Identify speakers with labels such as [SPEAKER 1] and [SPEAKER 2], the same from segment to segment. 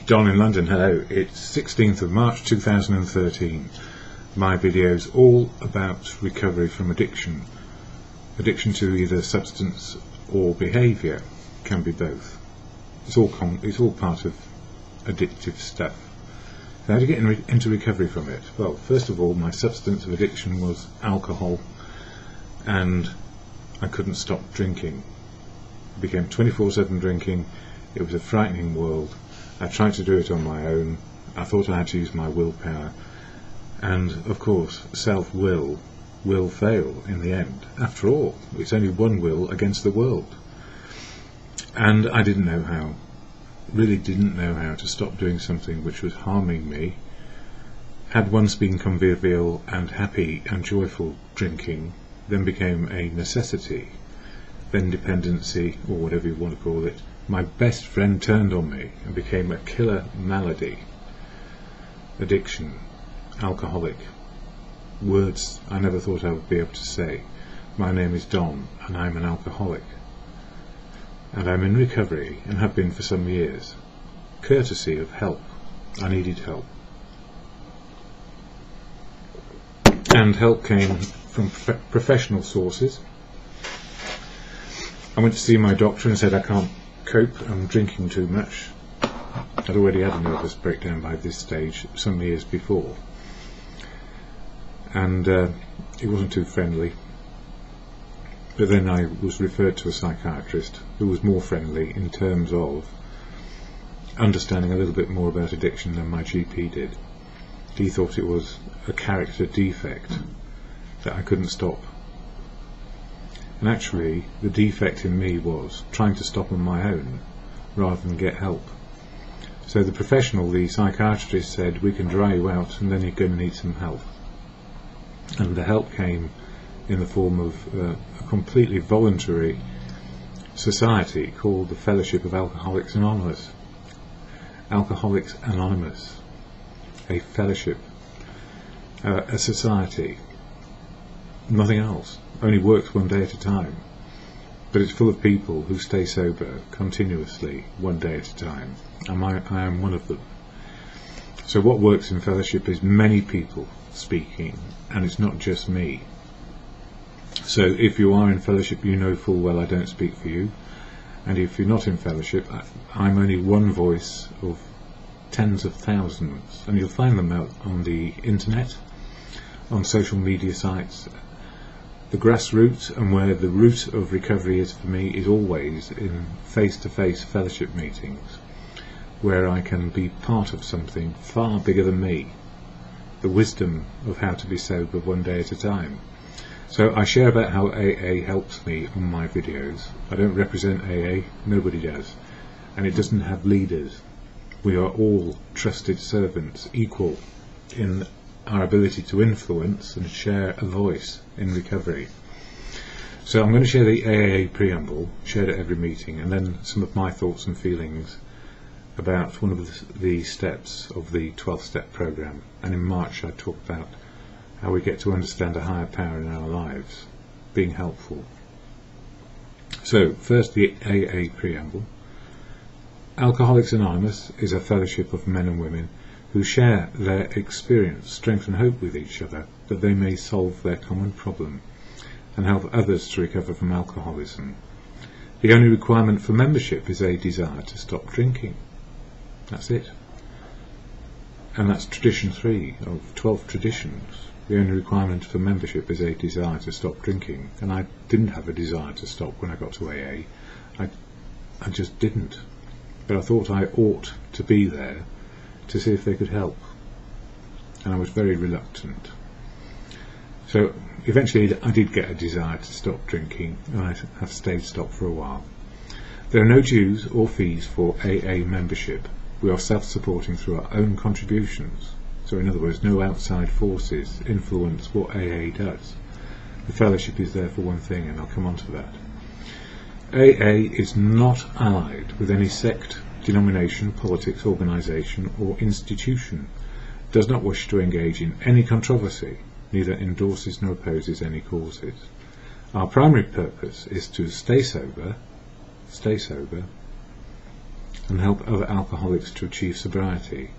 [SPEAKER 1] Don in London, hello. It's 16th of March 2013. My video's all about recovery from addiction. Addiction to either substance or behaviour, can be both. It's all part of addictive stuff. So how do you get into recovery from it? Well, first of all, my substance of addiction was alcohol, and I couldn't stop drinking. I became 24/7 drinking. It was a frightening world. I tried to do it on my own. I thought I had to use my willpower, and of course self-will will fail in the end. After all, it's only one will against the world. And I didn't know how, really didn't know how to stop doing something which was harming me. Had once been convivial and happy and joyful drinking, then became a necessity, then dependency, or whatever you want to call it. My best friend turned on me and became a killer malady. Addiction, alcoholic, words I never thought I would be able to say. My name is Don, and I'm an alcoholic. And I'm in recovery, and have been for some years, courtesy of help. I needed help. And help came from professional sources. I went to see my doctor and said I can't cope, I'm drinking too much. I'd already had a nervous breakdown by this stage some years before, and it wasn't too friendly. But then I was referred to a psychiatrist who was more friendly in terms of understanding a little bit more about addiction than my GP did. He thought it was a character defect that I couldn't stop. And actually, the defect in me was trying to stop on my own rather than get help. So the professional, the psychiatrist, said, we can dry you out and then you're going to need some help. And the help came in the form of a completely voluntary society called the Fellowship of Alcoholics Anonymous. Alcoholics Anonymous, a fellowship, a society, nothing else. Only works one day at a time, but it's full of people who stay sober continuously one day at a time, and I am one of them. So what works in fellowship is many people speaking, and it's not just me. So if you are in fellowship, you know full well I don't speak for you, and if you're not in fellowship, I'm only one voice of tens of thousands, and you'll find them out on the internet, on social media sites. The grassroots, and where the root of recovery is for me, is always in face-to-face fellowship meetings, where I can be part of something far bigger than me, the wisdom of how to be sober one day at a time. So I share about how AA helps me on my videos. I don't represent AA, nobody does, and it doesn't have leaders. We are all trusted servants, equal in our ability to influence and share a voice in recovery. So I'm going to share the AA preamble, shared at every meeting, and then some of my thoughts and feelings about one of the steps of the 12-step program. And in March I talk about how we get to understand a higher power in our lives, being helpful. So first, the AA preamble. Alcoholics Anonymous is a fellowship of men and women who share their experience, strength and hope with each other, that they may solve their common problem and help others to recover from alcoholism. The only requirement for membership is a desire to stop drinking. That's it. And that's tradition 3 of 12 traditions. The only requirement for membership is a desire to stop drinking. And I didn't have a desire to stop when I got to AA. I just didn't. But I thought I ought to be there to see if they could help, and I was very reluctant. So eventually I did get a desire to stop drinking, and I have stayed stopped for a while. There are no dues or fees for AA membership. We are self-supporting through our own contributions. So in other words, no outside forces influence what AA does. The fellowship is there for one thing, and I'll come on to that. AA is not allied with any sect, denomination, politics, organisation or institution, does not wish to engage in any controversy, neither endorses nor opposes any causes. Our primary purpose is to stay sober, and help other alcoholics to achieve sobriety.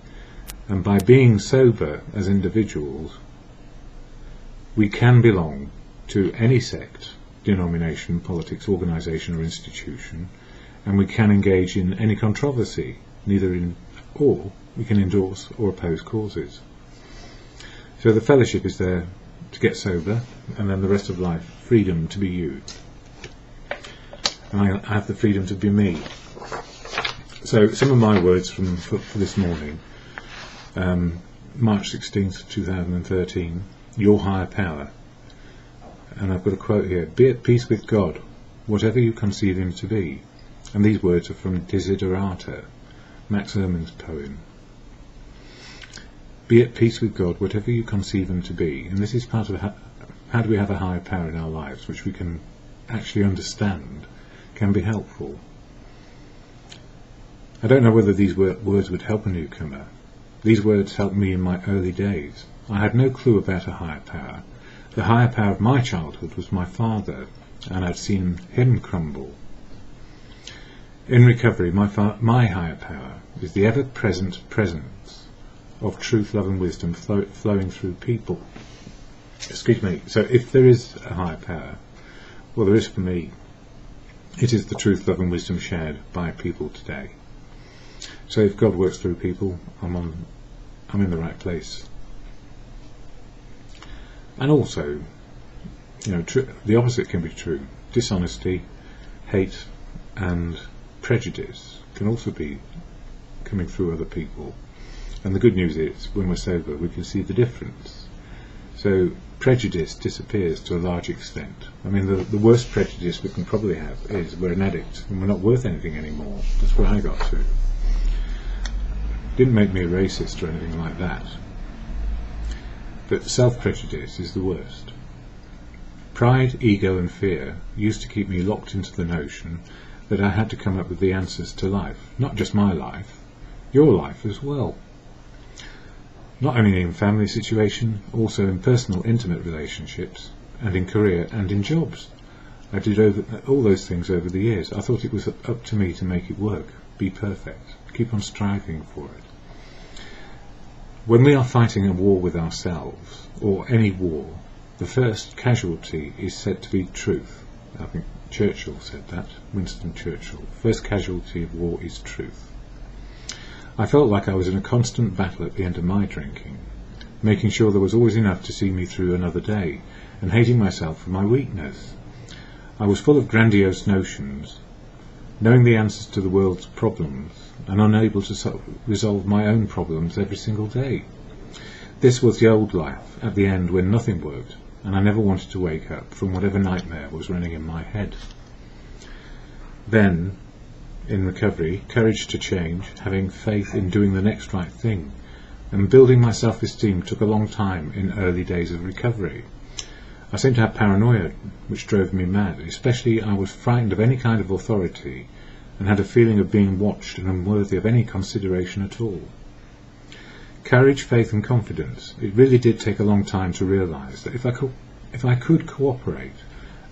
[SPEAKER 1] And by being sober as individuals, we can belong to any sect, denomination, politics, organisation or institution, and we can engage in any controversy, or we can endorse or oppose causes. So the fellowship is there to get sober, and then the rest of life, freedom to be you. And I have the freedom to be me. So some of my words for this morning, March 16th, 2013, your higher power. And I've got a quote here: be at peace with God, whatever you conceive him to be. And these words are from Desiderata, Max Ehrmann's poem. Be at peace with God, whatever you conceive him to be. And this is part of how do we have a higher power in our lives, which we can actually understand, can be helpful. I don't know whether these words would help a newcomer. These words helped me in my early days. I had no clue about a higher power. The higher power of my childhood was my father, and I'd seen him crumble. In recovery, my higher power is the ever-present presence of truth, love and wisdom flowing through people. Excuse me. So if there is a higher power, well, there is for me. It is the truth, love and wisdom shared by people today. So if God works through people, I'm in the right place. And also, the opposite can be true. Dishonesty, hate and prejudice can also be coming through other people. And the good news is, when we're sober, we can see the difference. So prejudice disappears to a large extent. I mean, the worst prejudice we can probably have is we're an addict and we're not worth anything anymore. That's where I got to. Didn't make me a racist or anything like that. But self-prejudice is the worst. Pride, ego and fear used to keep me locked into the notion that I had to come up with the answers to life. Not just my life, your life as well. Not only in family situation, also in personal intimate relationships, and in career and in jobs. I did all those things over the years. I thought it was up to me to make it work, be perfect, keep on striving for it. When we are fighting a war with ourselves, or any war, the first casualty is said to be truth. I think Churchill said that, Winston Churchill. First casualty of war is truth. I felt like I was in a constant battle at the end of my drinking, making sure there was always enough to see me through another day, and hating myself for my weakness. I was full of grandiose notions, knowing the answers to the world's problems, and unable to resolve my own problems every single day. This was the old life, at the end when nothing worked, and I never wanted to wake up from whatever nightmare was running in my head. Then, in recovery, courage to change, having faith in doing the next right thing, and building my self-esteem took a long time in early days of recovery. I seemed to have paranoia, which drove me mad. Especially I was frightened of any kind of authority, and had a feeling of being watched and unworthy of any consideration at all. Courage, faith and confidence. It really did take a long time to realise that if I could cooperate,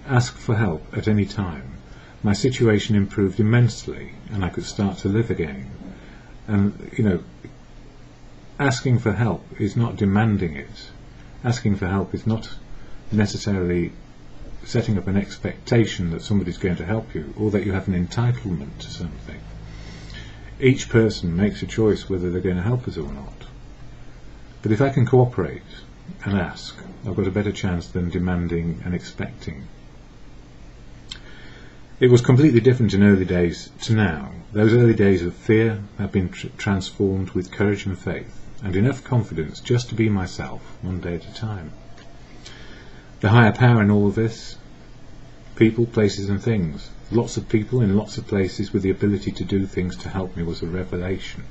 [SPEAKER 1] ask for help at any time, my situation improved immensely and I could start to live again. And, asking for help is not demanding it. Asking for help is not necessarily setting up an expectation that somebody's going to help you or that you have an entitlement to something. Each person makes a choice whether they're going to help us or not. But if I can cooperate and ask, I've got a better chance than demanding and expecting. It was completely different in early days to now. Those early days of fear have been transformed with courage and faith, and enough confidence just to be myself, one day at a time. The higher power in all of this: people, places and things. Lots of people in lots of places with the ability to do things to help me was a revelation.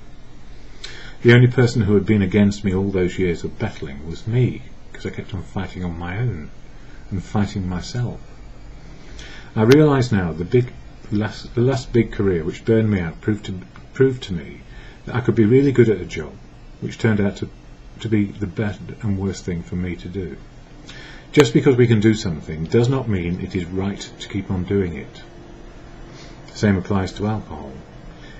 [SPEAKER 1] The only person who had been against me all those years of battling was me, because I kept on fighting on my own and fighting myself. I realise now the last big career which burned me out proved to me that I could be really good at a job, which turned out to be the best and worst thing for me to do. Just because we can do something does not mean it is right to keep on doing it. The same applies to alcohol.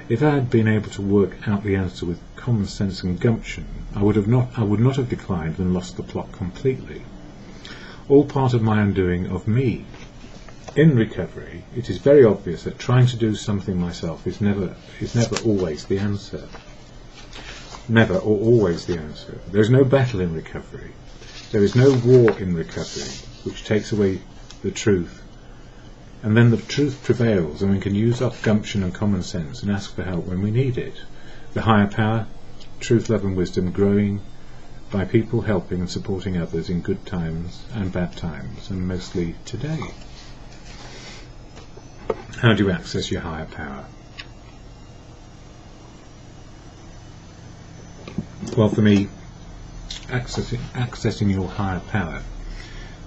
[SPEAKER 1] If I had been able to work out the answer with common sense and gumption, I would not have declined and lost the plot completely. All part of my undoing of me. In recovery, it is very obvious that trying to do something myself is never always the answer. Never or always the answer. There is no battle in recovery. There is no war in recovery which takes away the truth. And then the truth prevails, and we can use our gumption and common sense and ask for help when we need it. The higher power, truth, love and wisdom growing by people helping and supporting others in good times and bad times, and mostly today. How do you access your higher power? Well, for me, accessing your higher power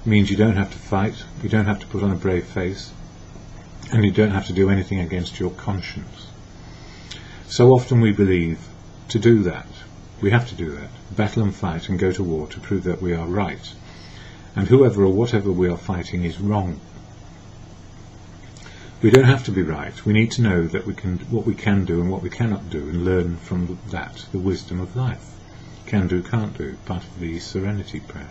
[SPEAKER 1] means you don't have to fight, you don't have to put on a brave face, and you don't have to do anything against your conscience. So often we believe to do that, we have to do that, battle and fight and go to war to prove that we are right, and whoever or whatever we are fighting is wrong. We don't have to be right. We need to know that what we can do and what we cannot do, and learn from that the wisdom of life. Can do, can't do, part of the serenity prayer.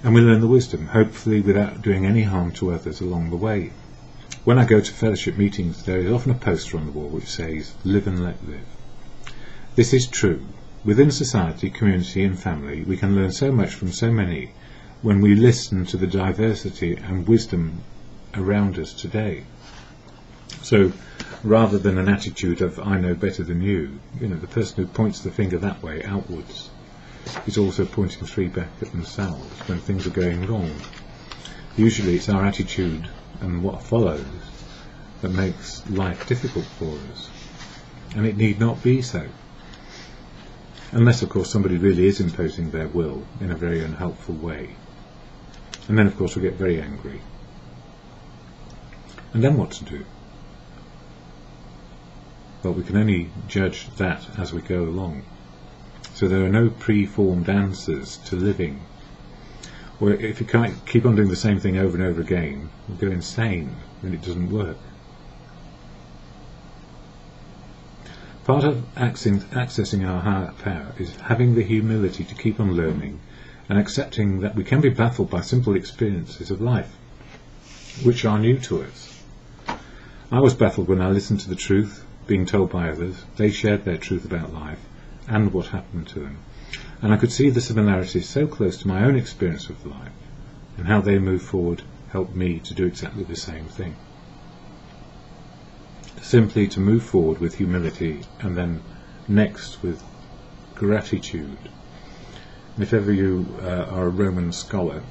[SPEAKER 1] And we learn the wisdom, hopefully without doing any harm to others along the way. When I go to fellowship meetings, there is often a poster on the wall which says, "Live and let live." This is true. Within society, community and family, we can learn so much from so many when we listen to the diversity and wisdom around us today. So, rather than an attitude of "I know better than you," the person who points the finger that way outwards is also pointing three back at themselves when things are going wrong. Usually it's our attitude and what follows that makes life difficult for us, and it need not be so. Unless, of course, somebody really is imposing their will in a very unhelpful way. And then, of course, we get very angry. And then what to do? Well, we can only judge that as we go along. So there are no pre-formed answers to living. Or if you can't keep on doing the same thing over and over again, you'll go insane when it doesn't work. Part of accessing our higher power is having the humility to keep on learning and accepting that we can be baffled by simple experiences of life, which are new to us. I was baffled when I listened to the truth being told by others. They shared their truth about life and what happened to them, and I could see the similarities so close to my own experience of life, and how they moved forward helped me to do exactly the same thing. Simply to move forward with humility, and then next with gratitude. And if ever you are a Roman scholar,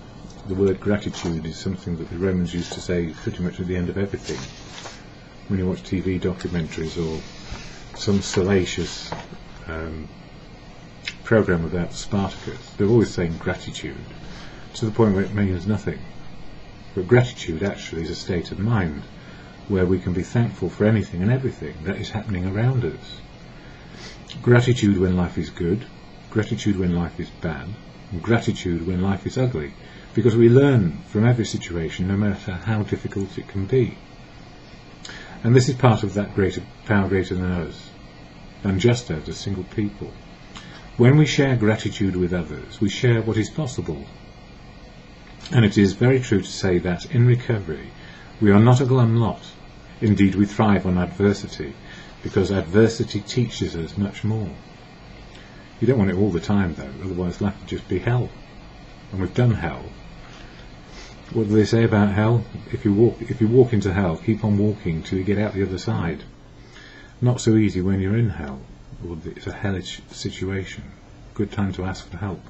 [SPEAKER 1] the word gratitude is something that the Romans used to say pretty much at the end of everything. When you watch TV documentaries or some salacious program about Spartacus, they're always saying gratitude, to the point where it means nothing. But gratitude actually is a state of mind where we can be thankful for anything and everything that is happening around us. Gratitude when life is good, gratitude when life is bad, and gratitude when life is ugly, because we learn from every situation, no matter how difficult it can be. And this is part of that power greater than us, than just us as single people. When we share gratitude with others, we share what is possible. And it is very true to say that in recovery, we are not a glum lot. Indeed, we thrive on adversity, because adversity teaches us much more. You don't want it all the time, though, otherwise life would just be hell. And we've done hell. What do they say about hell? If you walk into hell, keep on walking till you get out the other side. Not so easy when you're in hell, or it's a hellish situation. Good time to ask for help.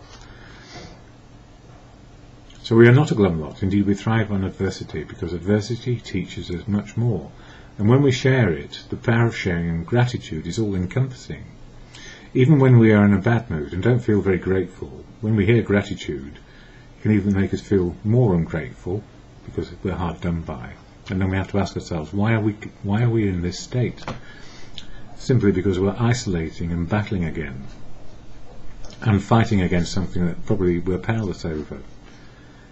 [SPEAKER 1] So we are not a glum lot. Indeed, we thrive on adversity, because adversity teaches us much more. And when we share it, the power of sharing and gratitude is all-encompassing. Even when we are in a bad mood and don't feel very grateful, when we hear gratitude, it can even make us feel more ungrateful, because we're hard done by. And then we have to ask ourselves, why are we in this state? Simply because we're isolating and battling again, and fighting against something that probably we're powerless over.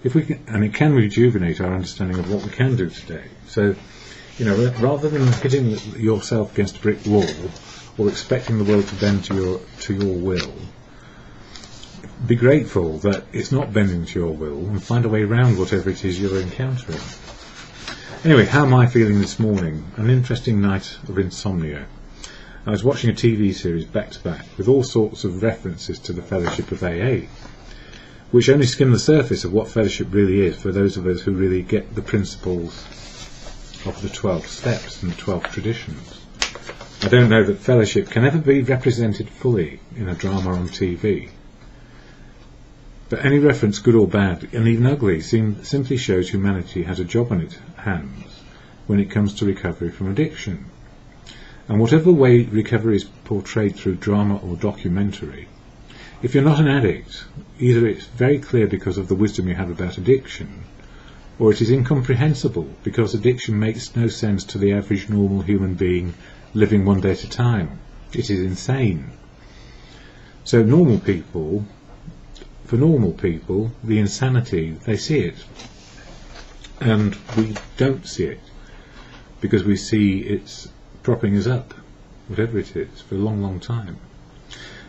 [SPEAKER 1] And it can rejuvenate our understanding of what we can do today. So You know, rather than hitting yourself against a brick wall or expecting the world to bend to your will, be grateful that it's not bending to your will and find a way around whatever it is you're encountering. Anyway, how am I feeling this morning? An interesting night of insomnia. I was watching a TV series back to back with all sorts of references to the Fellowship of AA, which only skim the surface of what fellowship really is for those of us who really get the principles of the 12 steps and the 12 traditions. I don't know that fellowship can ever be represented fully in a drama on TV. But any reference, good or bad, and even ugly, simply shows humanity has a job on its hands when it comes to recovery from addiction. And whatever way recovery is portrayed through drama or documentary, if you're not an addict, either it's very clear because of the wisdom you have about addiction, or it is incomprehensible because addiction makes no sense to the average normal human being living one day at a time. It is insane. So for normal people, the insanity, they see it. And we don't see it, because we see it's propping us up, whatever it is, for a long, long time.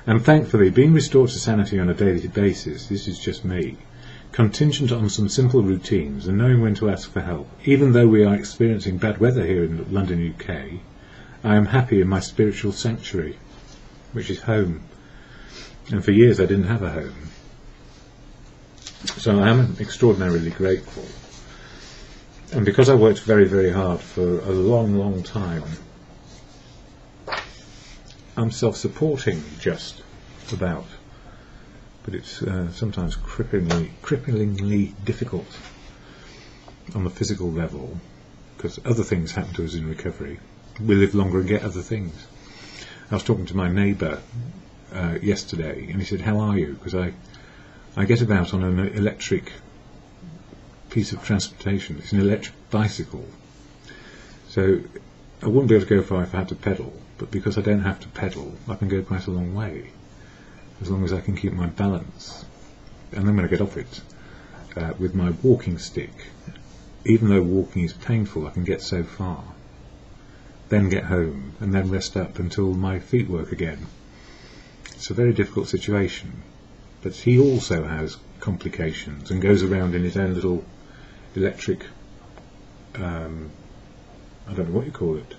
[SPEAKER 1] And thankfully, being restored to sanity on a daily basis, this is just me, contingent on some simple routines and knowing when to ask for help. Even though we are experiencing bad weather here in London, UK, I am happy in my spiritual sanctuary, which is home. And for years I didn't have a home. So I am extraordinarily grateful. And because I worked very, very hard for a long, long time, I'm self-supporting just about. But it's sometimes cripplingly difficult on the physical level, because other things happen to us in recovery. We live longer and get other things. I was talking to my neighbour yesterday, and he said, "How are you?" Because I get about on an electric piece of transportation. It's an electric bicycle. So I wouldn't be able to go far if I had to pedal, but because I don't have to pedal, I can go quite a long way, as long as I can keep my balance. And then when I get off it, with my walking stick, even though walking is painful, I can get so far, then get home, and then rest up until my feet work again. It's a very difficult situation. But he also has complications and goes around in his own little electric, I don't know what you call it,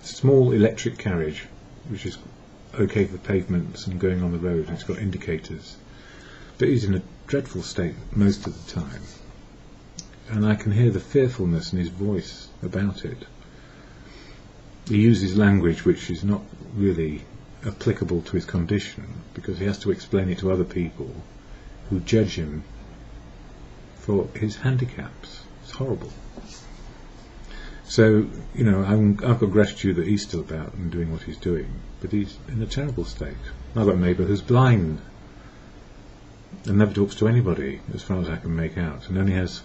[SPEAKER 1] small electric carriage, which is okay for pavements and going on the road. It's got indicators. But he's in a dreadful state most of the time. And I can hear the fearfulness in his voice about it. He uses language which is not really applicable to his condition, because he has to explain it to other people who judge him for his handicaps. It's horrible. So, you know, I've got gratitude that he's still about and doing what he's doing, but he's in a terrible state. I've got a neighbour who's blind and never talks to anybody, as far as I can make out, and only has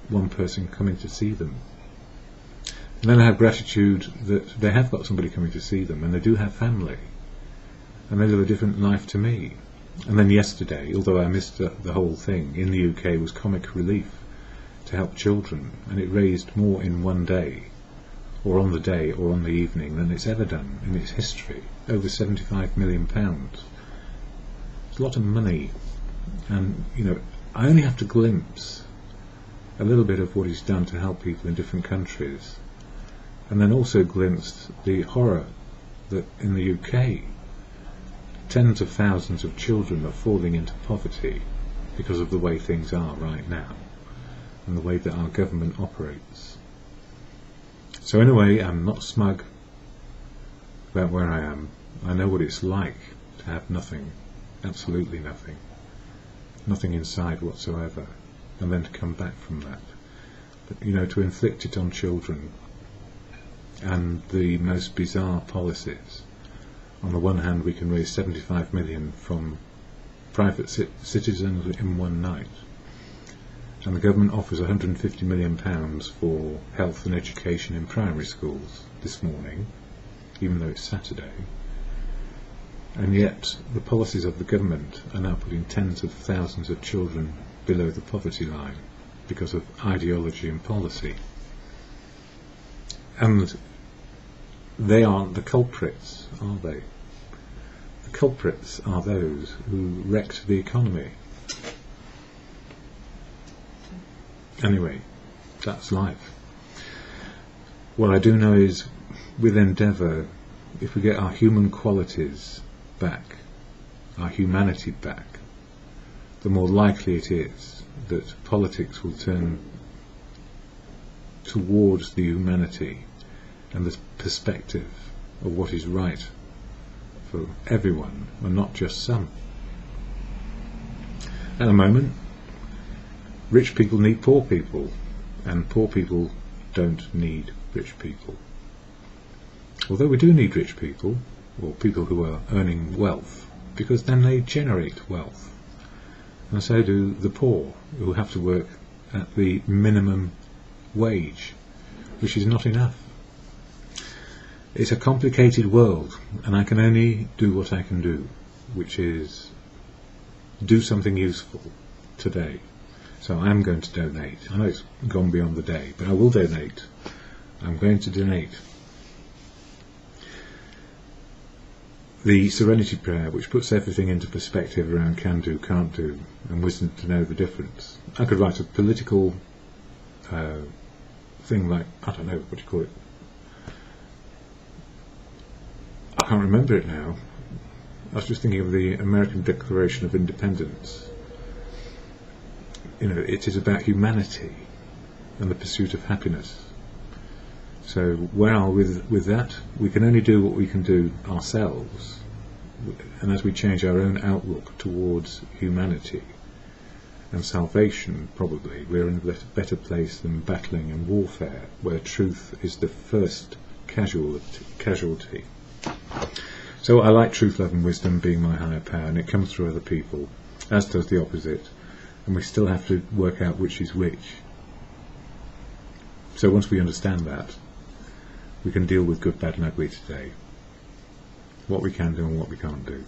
[SPEAKER 1] one person coming to see them. And then I have gratitude that they have got somebody coming to see them, and they do have family, and they live a different life to me. And then yesterday, although I missed the whole thing, in the UK was Comic Relief to help children, and it raised more in one day, or on the day, or on the evening, than it's ever done in its history. Over £75 million. It's a lot of money, and you know, I only have to glimpse a little bit of what he's done to help people in different countries, and then also glimpsed the horror that in the UK tens of thousands of children are falling into poverty because of the way things are right now and the way that our government operates. So in a way, I'm not smug about where I am. I know what it's like to have nothing, absolutely nothing, nothing inside whatsoever, and then to come back from that. But you know, to inflict it on children and the most bizarre policies. On the one hand, we can raise 75 million from private citizens in one night, and the government offers £150 million for health and education in primary schools this morning, even though it's Saturday. And yet the policies of the government are now putting tens of thousands of children below the poverty line because of ideology and policy. And they aren't the culprits, are they? The culprits are those who wrecked the economy. Anyway, that's life. What I do know is, with endeavour, if we get our human qualities back, our humanity back, the more likely it is that politics will turn towards the humanity and the perspective of what is right for everyone and not just some. At the moment, rich people need poor people, and poor people don't need rich people. Although we do need rich people, or people who are earning wealth, because then they generate wealth. And so do the poor, who have to work at the minimum wage, which is not enough. It's a complicated world, and I can only do what I can do, which is do something useful today. So I am going to donate. I know it's gone beyond the day, but I will donate. I'm going to donate. The Serenity Prayer, which puts everything into perspective around can do, can't do, and wisdom to know the difference. I could write a political thing like, I don't know, what do you call it? I can't remember it now. I was just thinking of the American Declaration of Independence. You know, it is about humanity and the pursuit of happiness. So, well, with that, we can only do what we can do ourselves. And as we change our own outlook towards humanity and salvation, probably, we're in a better place than battling in warfare, where truth is the first casualty. So I like truth, love and wisdom being my higher power, and it comes through other people, as does the opposite, and we still have to work out which is which. So once we understand that, we can deal with good, bad and ugly today, what we can do and what we can't do.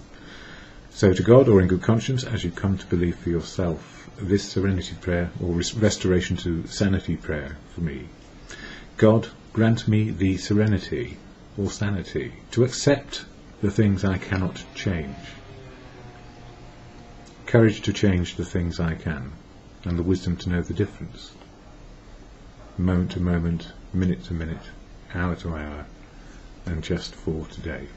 [SPEAKER 1] So to God, or in good conscience, as you come to believe for yourself, this Serenity Prayer, or Restoration to Sanity Prayer for me. God, grant me the serenity, or sanity, to accept the things I cannot change, courage to change the things I can, and the wisdom to know the difference, moment to moment, minute to minute, hour to hour, and just for today.